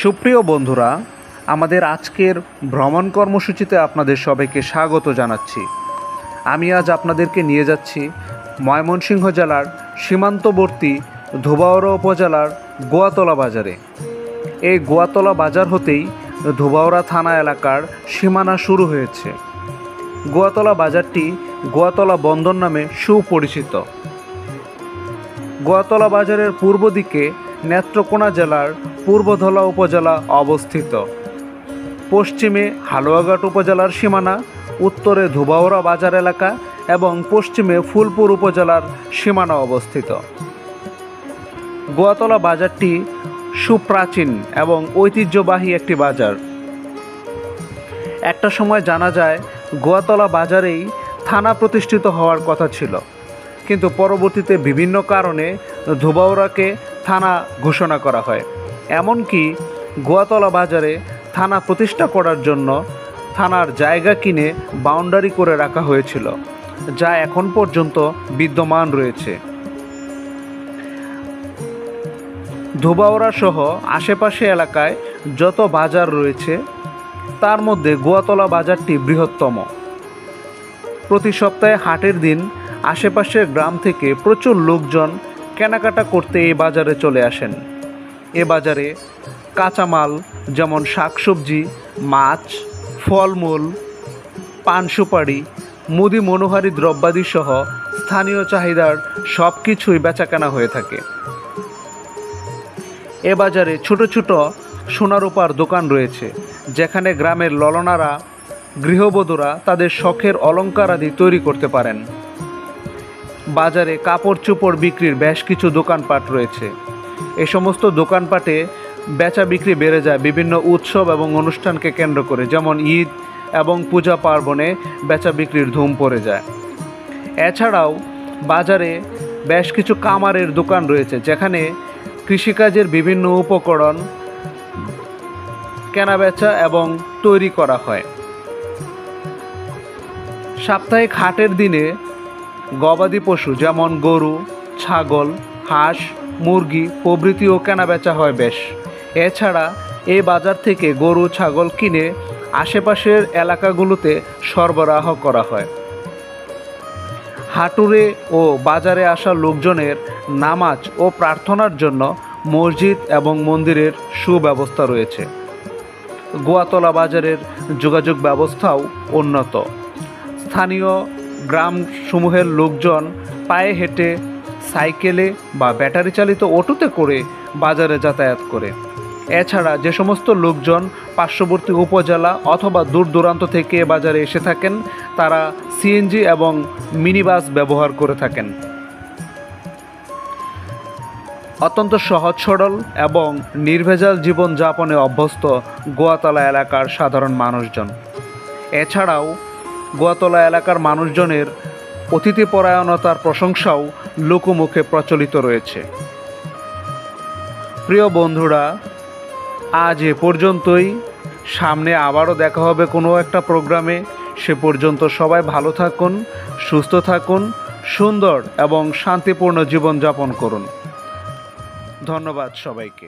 সুপ্রিয় বন্ধুরা, আমাদের আজকের ভ্রমণ কর্মসূচিতে আপনাদের সবাইকে স্বাগত জানাচ্ছি। আমি আজ আপনাদেরকে নিয়ে যাচ্ছি ময়মনসিংহ জেলার সীমান্তবর্তী ধোবাউড়া উপজেলার গোয়াতলা বাজারে। এই গোয়াতলা বাজার হতেই ধোবাউড়া থানা এলাকার সীমানা শুরু হয়েছে। গোয়াতলা বাজারটি গোয়াতলা বন্দর নামে সুপরিচিত। গোয়াতলা বাজারের পূর্ব দিকে নেত্রকোনা জেলার পূর্বধলা উপজেলা অবস্থিত, পশ্চিমে হালুয়াঘাট উপজেলার সীমানা, উত্তরে ধোবাউড়া বাজার এলাকা এবং পশ্চিমে ফুলপুর উপজেলার সীমানা অবস্থিত। গোয়াতলা বাজারটি সুপ্রাচীন এবং ঐতিহ্যবাহী একটি বাজার। একটা সময় জানা যায় গোয়াতলা বাজারেই থানা প্রতিষ্ঠিত হওয়ার কথা ছিল, কিন্তু পরবর্তীতে বিভিন্ন কারণে ধোবাউড়াকে থানা ঘোষণা করা হয়। এমনকি গোয়াতলা বাজারে থানা প্রতিষ্ঠা করার জন্য থানার জায়গা কিনে বাউন্ডারি করে রাখা হয়েছিল, যা এখন পর্যন্ত বিদ্যমান রয়েছে। ধোবাউড়া সহ আশেপাশে এলাকায় যত বাজার রয়েছে তার মধ্যে গোয়াতলা বাজারটি বৃহত্তম। প্রতি সপ্তাহে হাটের দিন আশেপাশের গ্রাম থেকে প্রচুর লোকজন কেনাকাটা করতে এই বাজারে চলে আসেন। এ বাজারে কাঁচামাল যেমন শাকসবজি, মাছ, ফলমূল, পান সুপারি, মুদি মনোহারি দ্রব্যাদি সহ স্থানীয় চাহিদার সব কিছুই বেচাকেনা হয়ে থাকে। এ বাজারে ছোট ছোট সোনারূপার দোকান রয়েছে, যেখানে গ্রামের ললনারা, গৃহবধূরা তাদের শখের অলংকার আদি তৈরি করতে পারেন। বাজারে কাপড় চোপড় বিক্রির বেশ কিছু দোকানপাট রয়েছে। এ সমস্ত দোকানপাটে বেচা বিক্রি বেড়ে যায় বিভিন্ন উৎসব এবং অনুষ্ঠানকে কেন্দ্র করে, যেমন ঈদ এবং পূজা পার্বণে বেচা বিক্রির ধুম পড়ে যায়। এছাড়াও বাজারে বেশ কিছু কামারের দোকান রয়েছে, যেখানে কৃষিকাজের বিভিন্ন উপকরণ কেনাবেচা এবং তৈরি করা হয়। সাপ্তাহিক হাটের দিনে গবাদি পশু যেমন গরু, ছাগল, হাঁস, মুরগি প্রভৃতিও কেনাবেচা হয় বেশ। এছাড়া এই বাজার থেকে গরু, ছাগল কিনে আশেপাশের এলাকাগুলোতে সরবরাহ করা হয়। হাটুরে ও বাজারে আসা লোকজনের নামাজ ও প্রার্থনার জন্য মসজিদ এবং মন্দিরের সুব্যবস্থা রয়েছে। গোয়াতলা বাজারের যোগাযোগ ব্যবস্থাও উন্নত। স্থানীয় গ্রামসমূহের লোকজন পায়ে হেঁটে, সাইকেলে বা ব্যাটারি চালিত অটোতে করে বাজারে যাতায়াত করে। এছাড়া যে সমস্ত লোকজন পার্শ্ববর্তী উপজেলা অথবা দূর দূরান্ত থেকে বাজারে এসে থাকেন, তারা সিএনজি এবং মিনি বাস ব্যবহার করে থাকেন। অত্যন্ত সহজ সরল এবং নির্ভেজাল জীবনযাপনে অভ্যস্ত গোয়াতলা এলাকার সাধারণ মানুষজন। এছাড়াও গোয়াতলা এলাকার মানুষজনের অতিথিপরায়ণতার প্রশংসাও লোকমুখে প্রচলিত রয়েছে। প্রিয় বন্ধুরা, আজ এ পর্যন্তই। সামনে আবারও দেখা হবে কোনো একটা প্রোগ্রামে। সে পর্যন্ত সবাই ভালো থাকুন, সুস্থ থাকুন, সুন্দর এবং শান্তিপূর্ণ জীবনযাপন করুন। ধন্যবাদ সবাইকে।